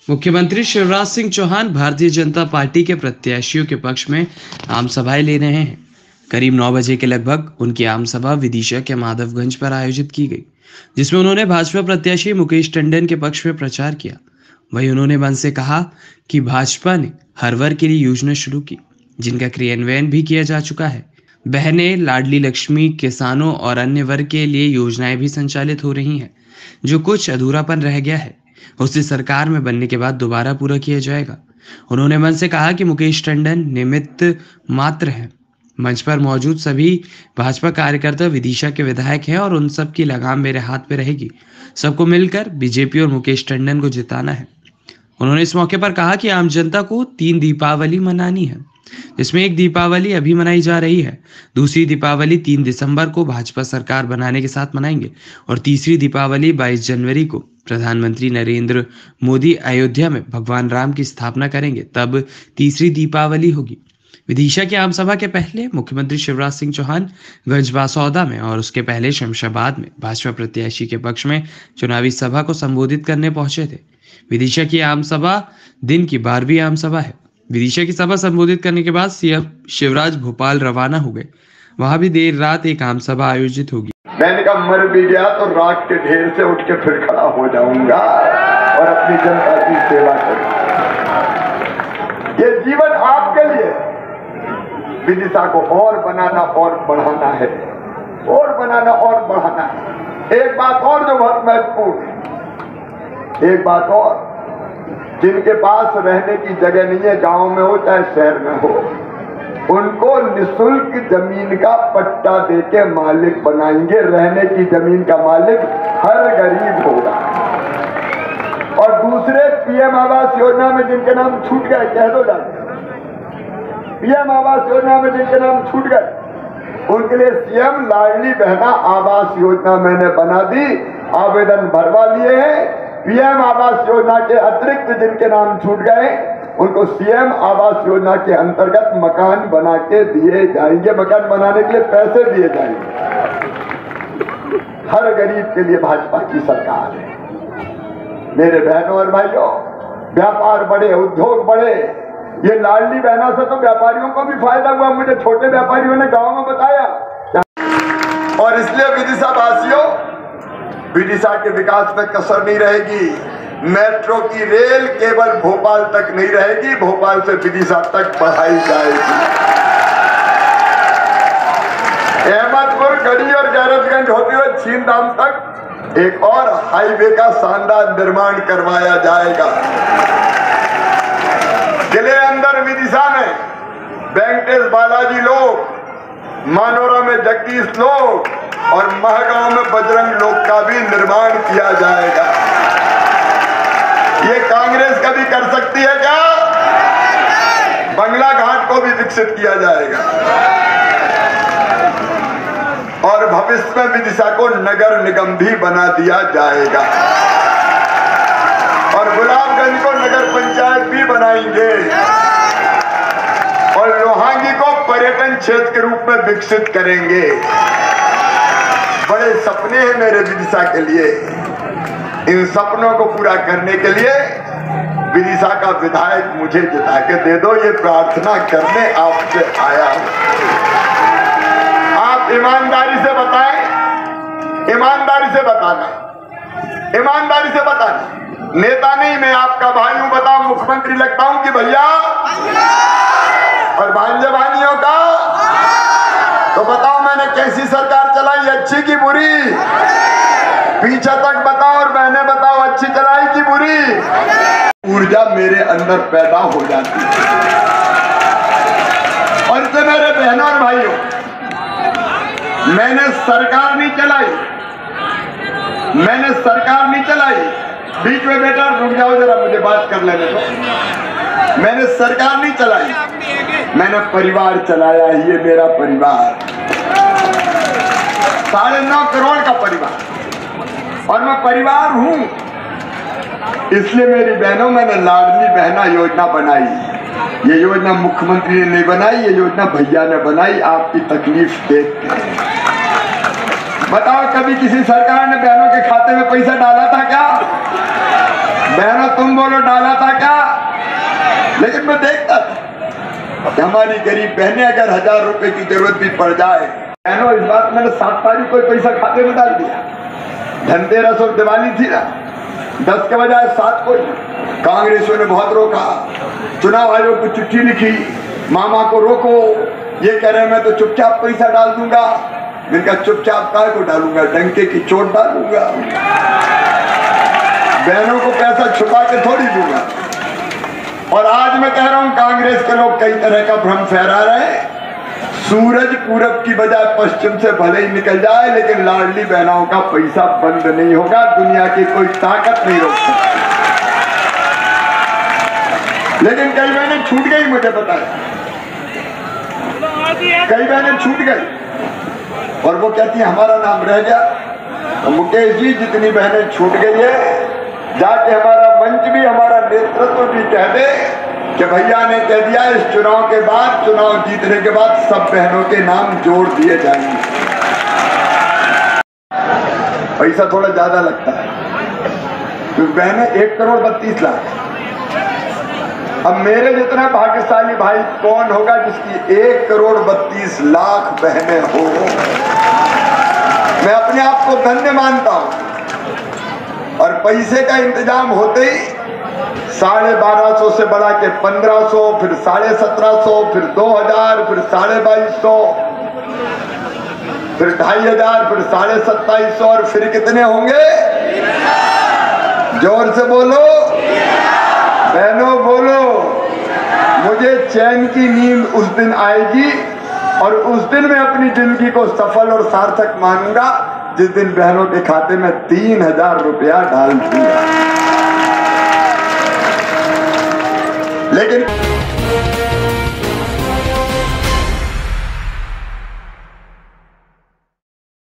मुख्यमंत्री शिवराज सिंह चौहान भारतीय जनता पार्टी के प्रत्याशियों के पक्ष में आम सभाएं ले रहे हैं। करीब 9 बजे के लगभग उनकी आम सभा विदिशा के माधवगंज पर आयोजित की गई, जिसमें उन्होंने भाजपा प्रत्याशी मुकेश टंडन के पक्ष में प्रचार किया। वहीं उन्होंने मन से कहा कि भाजपा ने हर वर्ग के लिए योजना शुरू की, जिनका क्रियान्वयन भी किया जा चुका है। बहनें, लाडली लक्ष्मी, किसानों और अन्य वर्ग के लिए योजनाएं भी संचालित हो रही हैं। जो कुछ अधूरापन रह गया है उसे सरकार में बनने के बाद दोबारा पूरा किया जाएगा। उन्होंने मन से कहा कि मुकेश टंडन निमित्त मात्र हैं। मंच पर मौजूद सभी भाजपा कार्यकर्ता विदिशा के विधायक हैं और उन सब की लगाम मेरे हाथ पे रहेगी। सबको मिलकर बीजेपी और मुकेश टंडन को जिताना है। उन्होंने इस मौके पर कहा कि आम जनता को 3 दीपावली मनानी है, जिसमें एक दीपावली अभी मनाई जा रही है, दूसरी दीपावली 3 दिसंबर को भाजपा सरकार बनाने के साथ मनाएंगे और तीसरी दीपावली 22 जनवरी को प्रधानमंत्री नरेंद्र मोदी अयोध्या में भगवान राम की स्थापना करेंगे, तब तीसरी दीपावली होगी। विदिशा की आम सभा के पहले मुख्यमंत्री शिवराज सिंह चौहान गंजबासौदा में और उसके पहले शमशाबाद में भाजपा प्रत्याशी के पक्ष में चुनावी सभा को संबोधित करने पहुंचे थे। विदिशा की आम सभा दिन की 12वीं आम सभा है। विदिशा की सभा संबोधित करने के बाद सीएम शिवराज भोपाल रवाना हो गए। वहां भी देर रात एक आम सभा आयोजित होगी। मैंने कहा मर भी गया तो राख के ढेर से उठ के फिर खड़ा हो जाऊंगा और अपनी जनता की सेवा करूंगा। ये जीवन आपके लिए, विदिशा को और बनाना और बढ़ाना है, और बनाना और बढ़ाना है। एक बात और जो बहुत महत्वपूर्ण है, एक बात और, जिनके पास रहने की जगह नहीं है, गांव में हो चाहे शहर में हो, उनको निःशुल्क जमीन का पट्टा देके मालिक बनाएंगे। रहने की जमीन का मालिक हर गरीब होगा। और दूसरे पीएम आवास योजना में जिनके नाम छूट गए, कह दो जाके, पीएम आवास योजना में जिनके नाम छूट गए, उनके लिए सीएम लाडली बहना आवास योजना मैंने बना दी, आवेदन भरवा लिए हैं। पीएम आवास योजना के अतिरिक्त जिनके नाम छूट गए, उनको सीएम आवास योजना के अंतर्गत मकान बना के दिए जाएंगे। मकान बनाने के लिए पैसे दिए जाएंगे। हर गरीब के लिए भाजपा की सरकार है। मेरे बहनों और भाइयों, व्यापार बढ़े, उद्योग बढ़े। ये लाडली बहना से तो व्यापारियों को भी फायदा हुआ, मुझे छोटे व्यापारियों ने गांव में बताया। और इसलिए विदिशा वासियों, विदिशा के विकास में कसर नहीं रहेगी। मेट्रो की रेल केवल भोपाल तक नहीं रहेगी, भोपाल से विदिशा तक बढ़ाई जाएगी। अहमदपुर, गढ़ी और गैरतगंज होते हुए छीनधाम तक एक और हाईवे का शानदार निर्माण करवाया जाएगा। जिले अंदर विदिशा में वेंकटेश बालाजी लोग, मानोरा में जगदीश लोग और महगांव में बजरंग लोग का भी निर्माण किया जाएगा। ये कांग्रेस कभी कर सकती है क्या? बंगला घाट को भी विकसित किया जाएगा और भविष्य में विदिशा को नगर निगम भी बना दिया जाएगा और गुलाबगंज को नगर पंचायत भी बनाएंगे और लोहांगी को पर्यटन क्षेत्र के रूप में विकसित करेंगे। बड़े सपने हैं मेरे विदिशा के लिए। इन सपनों को पूरा करने के लिए विदिशा का विधायक मुझे जिता के दे दो, ये प्रार्थना करने आपसे आया हूं। आप ईमानदारी से बताएं, ईमानदारी से बताना, ईमानदारी से बताना। नेता नहीं, मैं आपका भाई हूं। बताओ, मुख्यमंत्री लगता हूं कि भैया? और भांजे भाइयों का तो बताओ, मैंने कैसी सरकार चलाई, अच्छी की बुरी? पीछे तक बताओ और बहने बताओ, अच्छी चलाई की बुरी? ऊर्जा मेरे अंदर पैदा हो जाती है। और इससे मेरे बहनों और भाइयों, मैंने सरकार नहीं चलाई, मैंने सरकार नहीं चलाई। बीच में बेटा रुक जाओ जरा, मुझे बात कर लेने दो। मैंने सरकार नहीं चलाई, मैंने परिवार चलाया। ये मेरा परिवार 9.5 करोड़ का परिवार और मैं परिवार हूं। इसलिए मेरी बहनों, मैंने लाडली बहना योजना बनाई। ये योजना मुख्यमंत्री ने नहीं बनाई, ये योजना भैया ने बनाई आपकी तकलीफ देख के। बताओ, कभी किसी सरकार ने बहनों के खाते में पैसा डाला था क्या? बहनों तुम बोलो डाला था क्या? लेकिन मैं देखता था कि हमारी गरीब बहनें अगर 1000 रुपए की जरूरत भी पड़ जाए, बहनों इस बात मैंने 7 तारीख को पैसा खाते में डाल दिया। धनतेरस और दिवाली थी ना, 10 के बजाय 7 को। कांग्रेसियों ने बहुत रोका, चुनाव आयोग को चिट्ठी लिखी, मामा को रोको। ये कह रहे मैं तो चुपचाप पैसा डाल दूंगा। मैंने कहा चुपचाप काय को डालूंगा, डंके की चोट डालूंगा। बहनों को पैसा छुपा के थोड़ी दूंगा। और आज मैं कह रहा हूं कांग्रेस के लोग कई तरह का भ्रम फहरा रहे हैं। सूरज पूरब की बजाय पश्चिम से भले ही निकल जाए, लेकिन लाडली बहनों का पैसा बंद नहीं होगा। दुनिया की कोई ताकत नहीं रोक सकती। लेकिन कई बहनें छूट गई, मुझे पता है कई बहनें छूट गई और वो कहती है हमारा नाम रह गया। तो मुकेश जी, जितनी बहनें छूट गई है, जाके हमारा मंच भी, हमारा नेतृत्व भी कह दे कि भैया ने कह दिया इस चुनाव के बाद, चुनाव जीतने के बाद सब बहनों के नाम जोड़ दिए जाएंगे। पैसा थोड़ा ज्यादा लगता है क्योंकि बहनें 1,32,00,000। अब मेरे जितना भाग्यशाली भाई कौन होगा जिसकी 1,32,00,000 बहनें हो। मैं अपने आप को धन्य मानता हूं। और पैसे का इंतजाम होते ही 1250 से बढ़ा के 1500, फिर 1750, फिर 2000, फिर 2250, फिर 2500, फिर 2750 और फिर कितने होंगे? जोर से बोलो बहनों, बोलो। मुझे चैन की नींद उस दिन आएगी और उस दिन मैं अपनी जिंदगी को सफल और सार्थक मानूंगा जिस दिन बहनों के खाते में 3000 रुपया डाल दूंगा। लेकिन